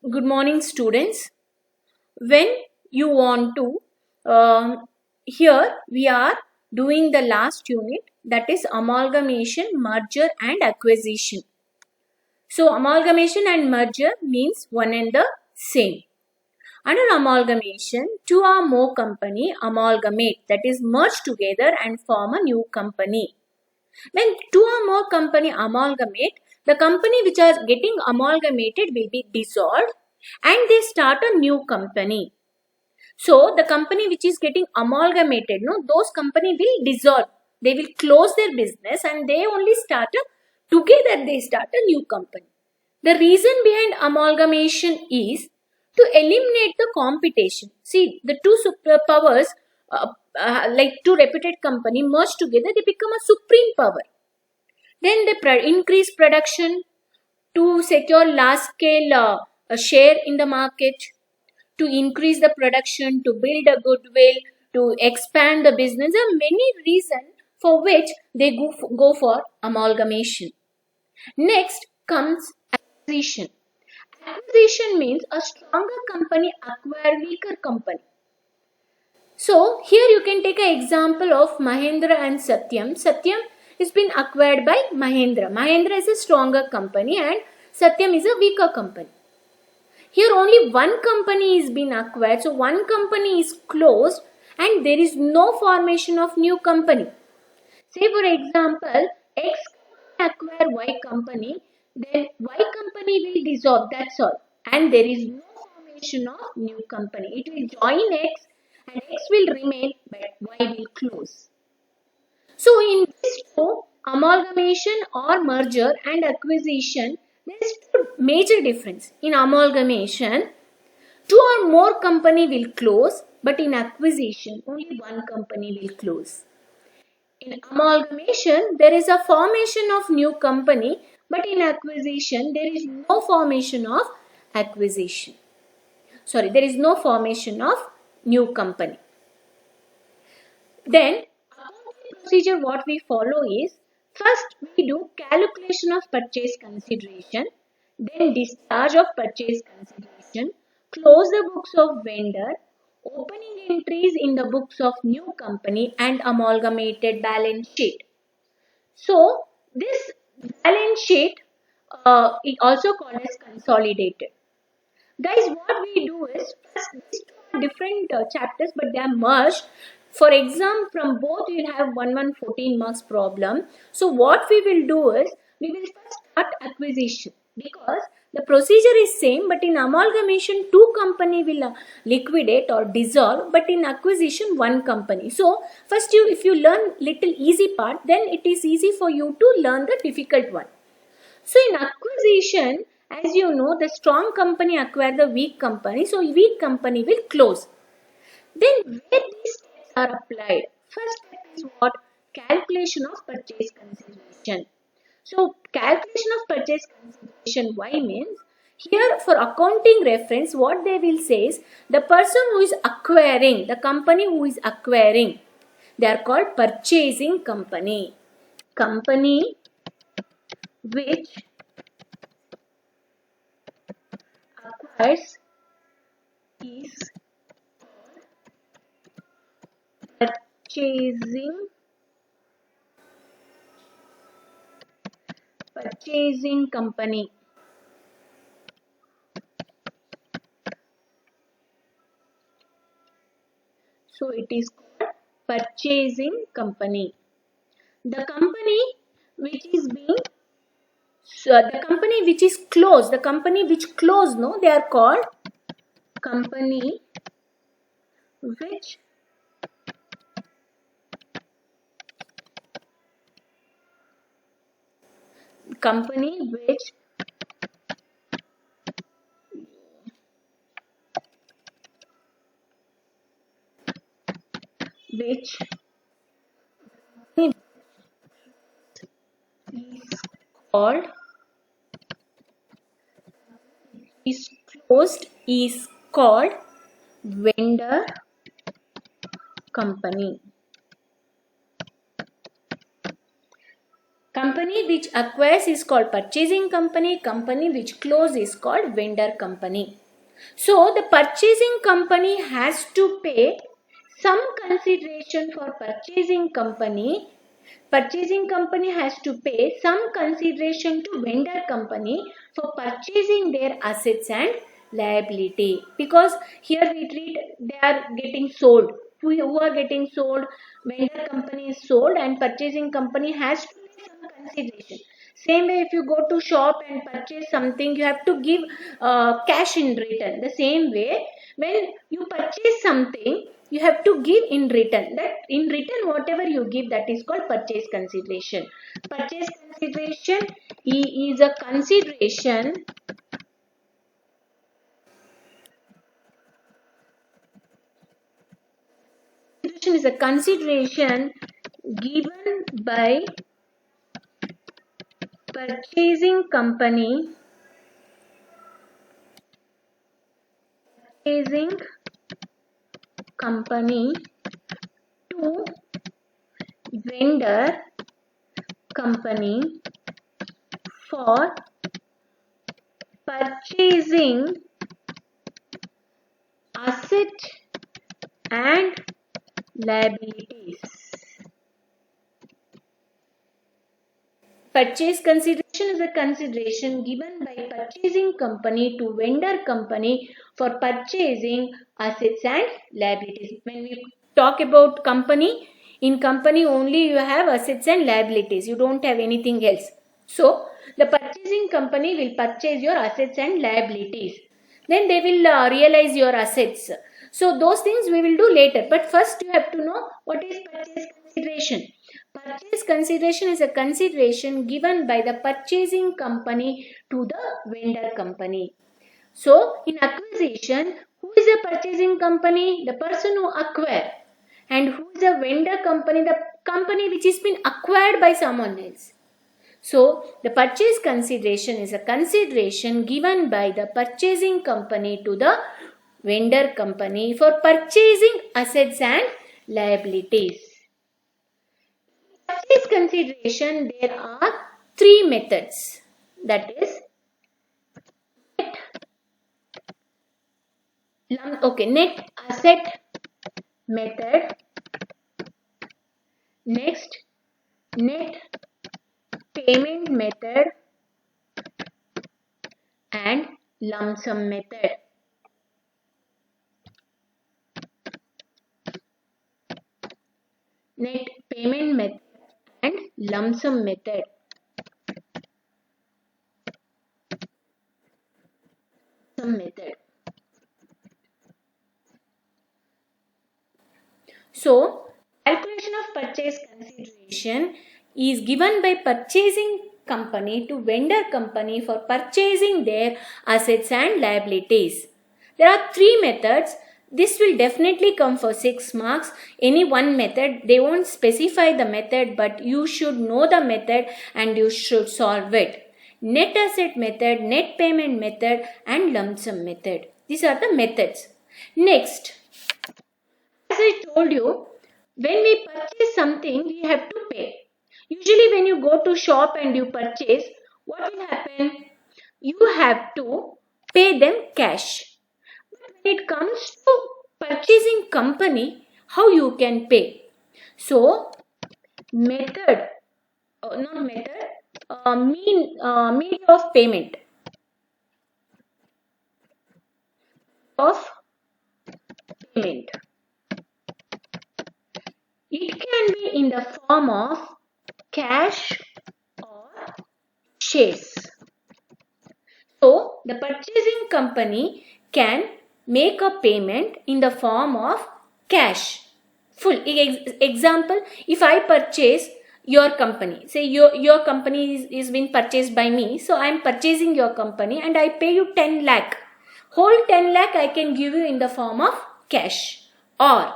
Good morning, students. When you want to, here we are doing the last unit, that is amalgamation, merger, and acquisition. So, amalgamation and merger means one and the same. Under amalgamation, two or more company amalgamate, that is merge together and form a new company. When two or more company amalgamate, the company which are getting amalgamated will be dissolved and they start a new company. So the company which is getting amalgamated, no, those company will dissolve. They will close their business and they only start together they start a new company. The reason behind amalgamation is to eliminate the competition. See, the two superpowers, like two reputed company merge together, they become a supreme power. Then they increase production to secure large scale share in the market, to increase the production, to build a goodwill, to expand the business. There are many reasons for which they go for amalgamation. Next comes acquisition. Acquisition means a stronger company acquire weaker company. So here you can take an example of Mahindra and Satyam. Satyam is been acquired by Mahindra. Mahindra is a stronger company and Satyam is a weaker company. Here only one company is being acquired. So one company is closed and there is no formation of new company. Say for example, X acquire Y company, then Y company will dissolve. That's all. And there is no formation of new company. It will join X and X will remain but Y will close. So in this two, amalgamation or merger and acquisition, there is two major difference. In amalgamation, two or more company will close, but in acquisition, only one company will close. In amalgamation, there is a formation of new company, but in acquisition, there is no formation of acquisition. Sorry, there is no formation of new company. Then, procedure what we follow is, first we do calculation of purchase consideration, then discharge of purchase consideration, close the books of vendor, opening entries in the books of new company and amalgamated balance sheet. So this balance sheet is also called as consolidated. Guys, what we do is, first these two are different chapters but they are merged. For exam, from both you will have 14 marks problem. So what we will do is, we will first start acquisition, because the procedure is same, but in amalgamation two company will liquidate or dissolve, but in acquisition one company. So first if you learn little easy part, then it is easy for you to learn the difficult one. So in acquisition, as you know, the strong company acquire the weak company, so weak company will close. Then where these steps are applied? First step is what? Calculation of purchase consideration. So calculation of purchase consideration, why means, here for accounting reference, what they will say is, the person who is acquiring, the company who is acquiring, they are called purchasing company. Company which acquires is purchasing company. So it is called purchasing company. The company which is being the company which is closed, the company which closed, no, they are called company which company which which is called is closed is called vendor company. Company company which acquires is called purchasing company. Company which closes is called vendor company. So the purchasing company has to pay some consideration for purchasing company. Purchasing company has to pay some consideration to vendor company for purchasing their assets and liability, because here we treat they are getting sold. Who are getting sold? Vendor company is sold and purchasing company has to pay some consideration. Same way, if you go to shop and purchase something, you have to give cash in return. The same way, when you purchase something, you have to give in return. That in return, whatever you give, that is called purchase consideration. Purchase consideration is a consideration given by purchasing company to vendor company for purchasing asset and liabilities. Purchase consideration is a consideration given by purchasing company to vendor company for purchasing assets and liabilities. When we talk about company, in company only you have assets and liabilities. You don't have anything else. So, the purchasing company will purchase your assets and liabilities. Then they will realize your assets. So, those things we will do later. But first you have to know what is purchase consideration. Purchase consideration is a consideration given by the purchasing company to the vendor company. So, in acquisition, who is the purchasing company? The person who acquire. And who is the vendor company? The company which has been acquired by someone else. So, the purchase consideration is a consideration given by the purchasing company to the vendor company for purchasing assets and liabilities. Purchase consideration, there are three methods. That is net asset method. Next, net payment method and lump sum method. Net payment method and lump sum method. So, calculation of purchase consideration is given by purchasing company to vendor company for purchasing their assets and liabilities. There are three methods. This will definitely come for 6 marks. Any one method, they won't specify the method, but you should know the method and you should solve it. Net asset method, net payment method and lump sum method. These are the methods. Next, as I told you, when we purchase something, we have to pay. Usually when you go to shop and you purchase, what will happen? You have to pay them cash. But when it comes to purchasing company, how you can pay? So, method, not method, mean of payment. It can be in the form of cash or shares. So, the purchasing company can make a payment in the form of cash. Full example, if I purchase your company, say your company is being purchased by me, so I am purchasing your company and I pay you 10 lakh. Whole 10 lakh I can give you in the form of cash, or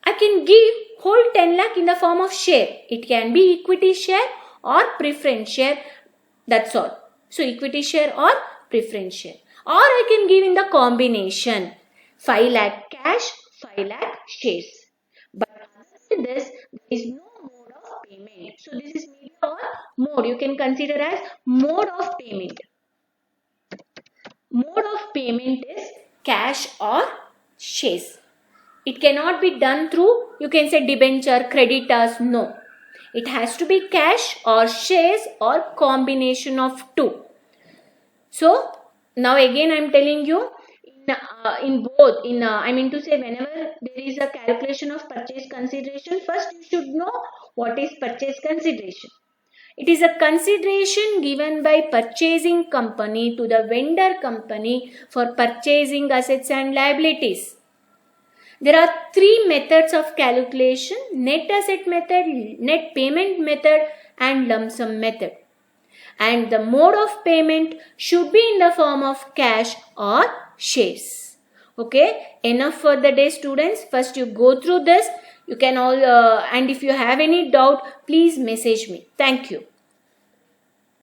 I can give whole 10 lakh in the form of share. It can be equity share or preference share. That's all. So, equity share or preference share. Or I can give in the combination 5 lakh cash, 5 lakh shares. But other than this, there is no mode of payment. So, this is medium or mode. You can consider as mode of payment. Mode of payment is cash or shares. It cannot be done through, you can say, debenture, creditors. No. It has to be cash or shares or combination of two. So now again I am telling you, in both, I mean to say, whenever there is a calculation of purchase consideration, first you should know what is purchase consideration. It is a consideration given by purchasing company to the vendor company for purchasing assets and liabilities. There are three methods of calculation: net asset method, net payment method, and lump sum method. And the mode of payment should be in the form of cash or shares. Okay, enough for the day, students. First you go through this. You can all and if you have any doubt, please message me. Thank you.